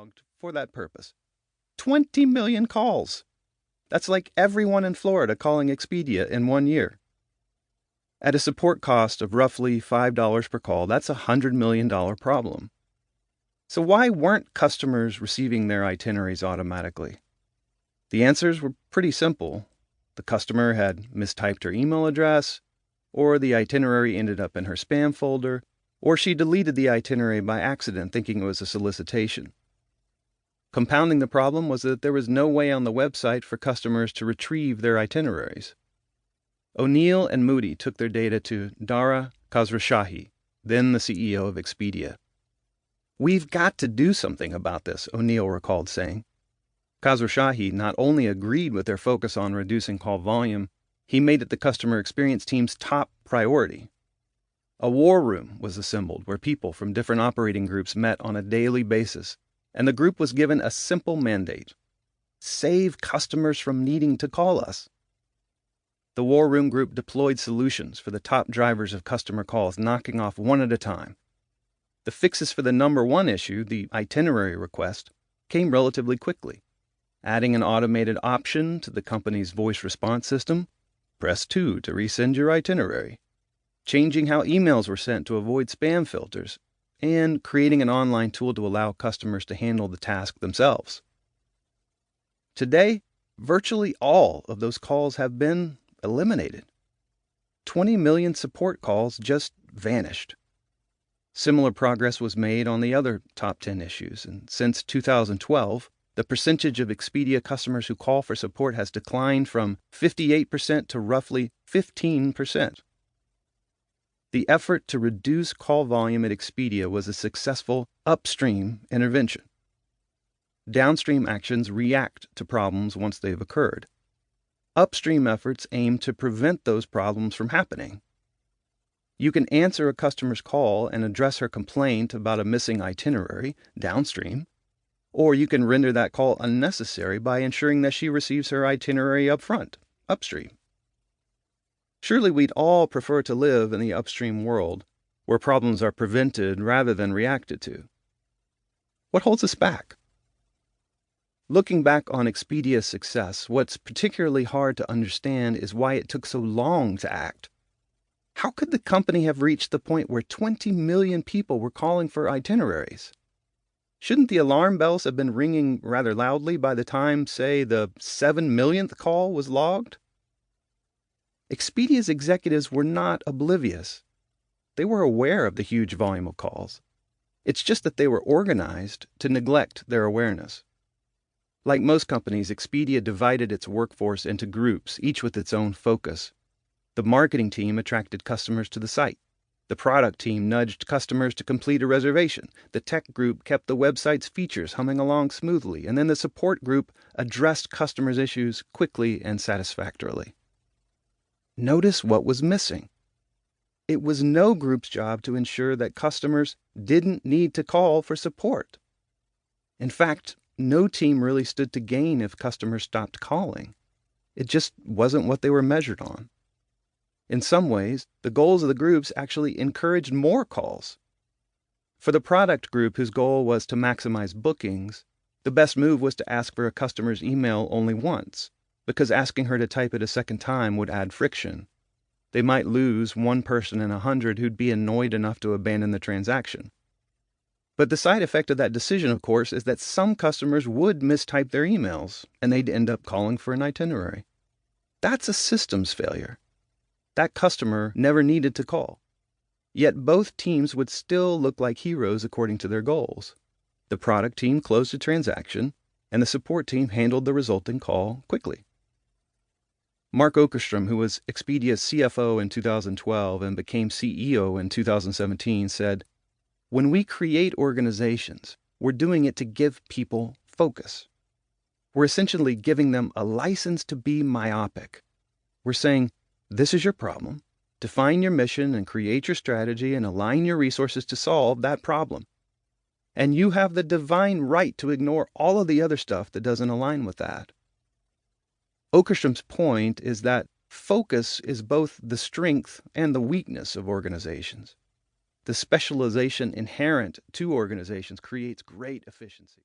logged for that purpose. 20 million calls. That's like everyone in Florida calling Expedia in 1 year. At a support cost of roughly $5 per call, that's a $100 million problem. So why weren't customers receiving their itineraries automatically? The answers were pretty simple. The customer had mistyped her email address, or the itinerary ended up in her spam folder, or she deleted the itinerary by accident thinking it was a solicitation. Compounding the problem was that there was no way on the website for customers to retrieve their itineraries. O'Neill and Moody took their data to Dara Khosrowshahi, then the CEO of Expedia. "We've got to do something about this," O'Neill recalled saying. Khosrowshahi not only agreed with their focus on reducing call volume, he made it the customer experience team's top priority. A war room was assembled where people from different operating groups met on a daily basis, and the group was given a simple mandate: save customers from needing to call us. The War Room group deployed solutions for the top drivers of customer calls, knocking off one at a time. The fixes for the number one issue, the itinerary request, came relatively quickly. Adding an automated option to the company's voice response system, press 2 to resend your itinerary, changing how emails were sent to avoid spam filters, and creating an online tool to allow customers to handle the task themselves. Today, virtually all of those calls have been eliminated. 20 million support calls just vanished. Similar progress was made on the other top 10 issues, and since 2012, the percentage of Expedia customers who call for support has declined from 58% to roughly 15%. The effort to reduce call volume at Expedia was a successful upstream intervention. Downstream actions react to problems once they've occurred. Upstream efforts aim to prevent those problems from happening. You can answer a customer's call and address her complaint about a missing itinerary, downstream, or you can render that call unnecessary by ensuring that she receives her itinerary up front, upstream. Surely we'd all prefer to live in the upstream world, where problems are prevented rather than reacted to. What holds us back? Looking back on Expedia's success, what's particularly hard to understand is why it took so long to act. How could the company have reached the point where 20 million people were calling for itineraries? Shouldn't the alarm bells have been ringing rather loudly by the time, say, the 7 millionth call was logged? Expedia's executives were not oblivious. They were aware of the huge volume of calls. It's just that they were organized to neglect their awareness. Like most companies, Expedia divided its workforce into groups, each with its own focus. The marketing team attracted customers to the site. The product team nudged customers to complete a reservation. The tech group kept the website's features humming along smoothly. And then the support group addressed customers' issues quickly and satisfactorily. Notice what was missing. It was no group's job to ensure that customers didn't need to call for support. In fact, no team really stood to gain if customers stopped calling. It just wasn't what they were measured on. In some ways, the goals of the groups actually encouraged more calls. For the product group, whose goal was to maximize bookings, the best move was to ask for a customer's email only once, because asking her to type it a second time would add friction. They might lose one person in 100 who'd be annoyed enough to abandon the transaction. But the side effect of that decision, of course, is that some customers would mistype their emails, and they'd end up calling for an itinerary. That's a systems failure. That customer never needed to call. Yet both teams would still look like heroes according to their goals. The product team closed the transaction, and the support team handled the resulting call quickly. Mark Okerstrom, who was Expedia's CFO in 2012 and became CEO in 2017, said, "When we create organizations, we're doing it to give people focus. We're essentially giving them a license to be myopic. We're saying, this is your problem. Define your mission and create your strategy and align your resources to solve that problem. And you have the divine right to ignore all of the other stuff that doesn't align with that." Okerstrom's point is that focus is both the strength and the weakness of organizations. The specialization inherent to organizations creates great efficiency.